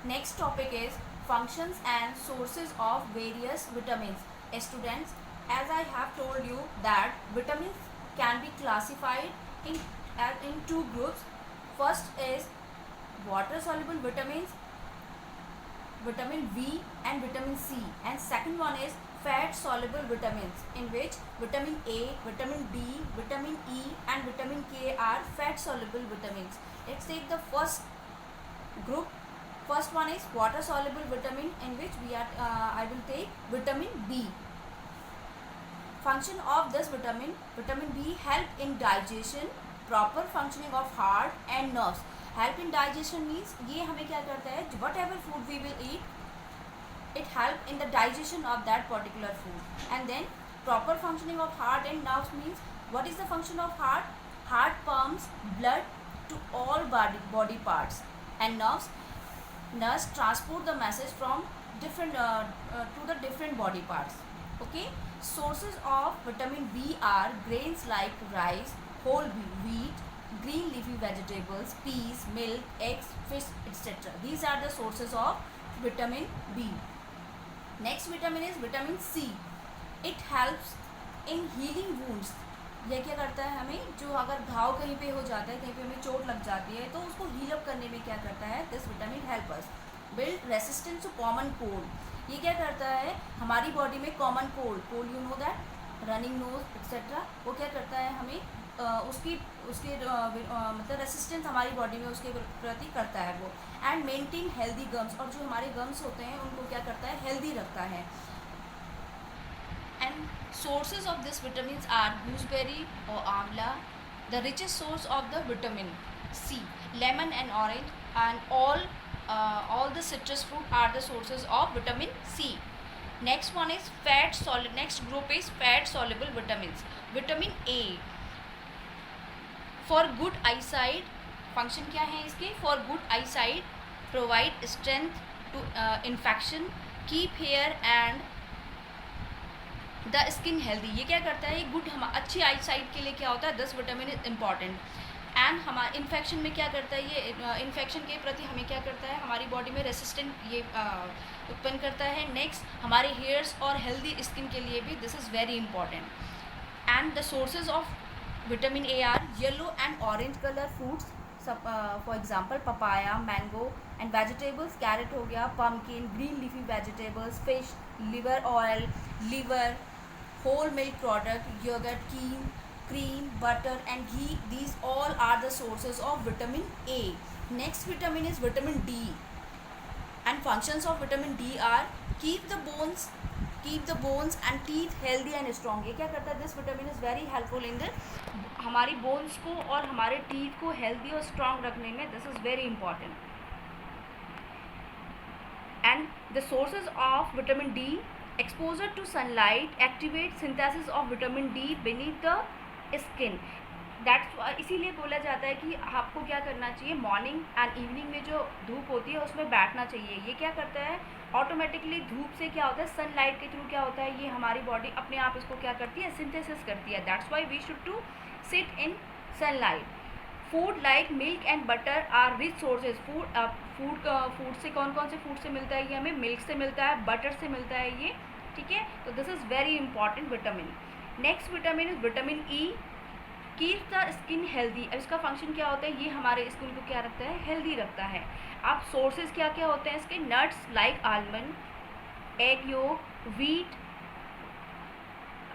Next topic is functions and sources of various vitamins. Students, as I have told you that vitamins can be classified in two groups. First is water soluble vitamins, vitamin B and vitamin C, and second one is fat soluble vitamins, in which vitamin A, vitamin D, vitamin E and vitamin K are fat soluble vitamins. Let's take the first group. First one is water soluble vitamin, in which I will take vitamin B. Function of this vitamin B help in digestion, proper functioning of heart and nerves. Help in digestion means ये हमें क्या करता है, whatever food we will eat, it help in the digestion of that particular food. And then proper functioning of heart and nerves means what is the function of heart? Heart pumps blood to all body parts, and nerves transport the message from different to the different body parts. Okay, sources of vitamin B are grains like rice, whole wheat, green leafy vegetables, peas, milk, eggs, fish, etc. These are the sources of vitamin B. Next vitamin is vitamin C. It helps in healing wounds. यह क्या करता है, हमें जो अगर घाव कहीं पे हो जाता है, कहीं पे हमें चोट लग जाती है, तो उसको हील अप करने में क्या करता है, this vitamin help us build resistance to common cold. ये क्या करता है, हमारी बॉडी में common cold you know that, running nose etcetera, वो क्या करता है, हमें उसके मतलब रेसिस्टेंस हमारी बॉडी में उसके प्रति करता है वो. एंड मेंटेन हेल्दी गम्स, और जो हमारे गम्स होते हैं उनको क्या करता है, हेल्दी रखता है. And sources of this vitamins are gooseberry or amla. The richest source of the vitamin C, lemon and orange, and all the citrus fruit are the sources of vitamin C. Next one is next group is fat soluble vitamins. Vitamin A for good eyesight. Function क्या है इसके? For good eyesight, provide strength to infection, keep hair and the skin healthy. ये क्या करता है, good अच्छी आई site के लिए क्या होता है, this vitamin is important. And हमारे इन्फेक्शन में क्या करता है, ये इन्फेक्शन के प्रति हमें क्या करता है, हमारी बॉडी में रेसिस्टेंट ये उत्पन्न करता है. नेक्स्ट हमारे हेयर्स और हेल्दी स्किन के लिए भी this is very important. And the sources of vitamin A are yellow and orange colour fruits, for example papaya, mango, and vegetables carrot हो गया, pumpkin, green leafy vegetables, fish, liver oil, liver, whole milk product, yogurt, cream, butter and ghee. These all are the sources of vitamin A. Next vitamin is vitamin D, and functions of vitamin D are keep the bones and teeth healthy and strong. ये क्या करता है, this vitamin is very helpful in the हमारी bones को और हमारे teeth को healthy और strong रखने में. This is very important. And the sources of vitamin D, exposure to sunlight activates synthesis of vitamin D beneath the skin. That's why इसीलिए बोला जाता है कि आपको क्या करना चाहिए, मॉर्निंग एंड इवनिंग में जो धूप होती है उसमें बैठना चाहिए. ये क्या करता है, ऑटोमेटिकली धूप से क्या होता है, सनलाइट के थ्रू क्या होता है, ये हमारी बॉडी अपने आप इसको क्या करती है, सिंथेसिस करती है. That's why we should to sit in sunlight. Food like milk and butter are rich sources. Food से कौन कौन से फूड से मिलता है, ये हमें मिल्क से मिलता है, बटर से मिलता है ये, ठीक है. तो this is very important vitamin. Next vitamin is vitamin E, keep the skin healthy. अब इसका फंक्शन क्या होता है, ये हमारे स्किन को क्या रखता है, हेल्दी रखता है. अब सोर्सेज क्या क्या होते हैं इसके, nuts like almond, egg yolk, wheat,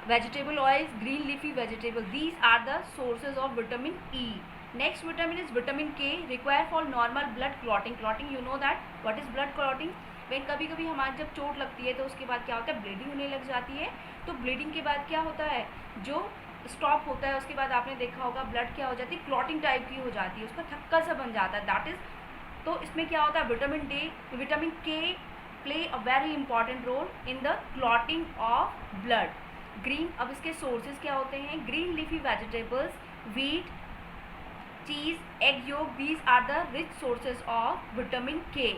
vegetable oils, green leafy vegetable. These are the sources of vitamin E. Next vitamin is vitamin K, require for normal blood clotting. You know that what is blood clotting. When कभी कभी हमारे जब चोट लगती है तो उसके बाद क्या होता है, ब्लीडिंग होने लग जाती है. तो ब्लीडिंग के बाद क्या होता है, जो स्टॉप होता है उसके बाद आपने देखा होगा ब्लड क्या हो जाती है, क्लॉटिंग टाइप की हो जाती है, उसका थक्का सा बन जाता है. दैट इज, तो इसमें क्या होता है, vitamin K play a very important role in the clotting of blood. Green, अब इसके सोर्सेज क्या होते हैं, green leafy vegetables, wheat, cheese, egg yolk. These are the rich sources of vitamin K.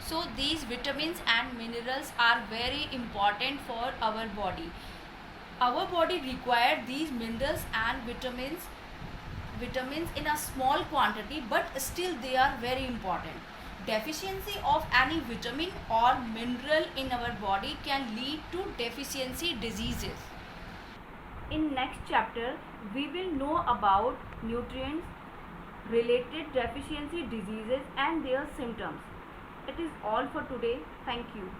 So these vitamins and minerals are very important for our body. Our body require these minerals and vitamins in a small quantity, but still they are very important. deficiency of any vitamin or mineral in our body can lead to deficiency diseases. In next chapter, we will know about nutrients related deficiency diseases and their symptoms. It is all for today. Thank you.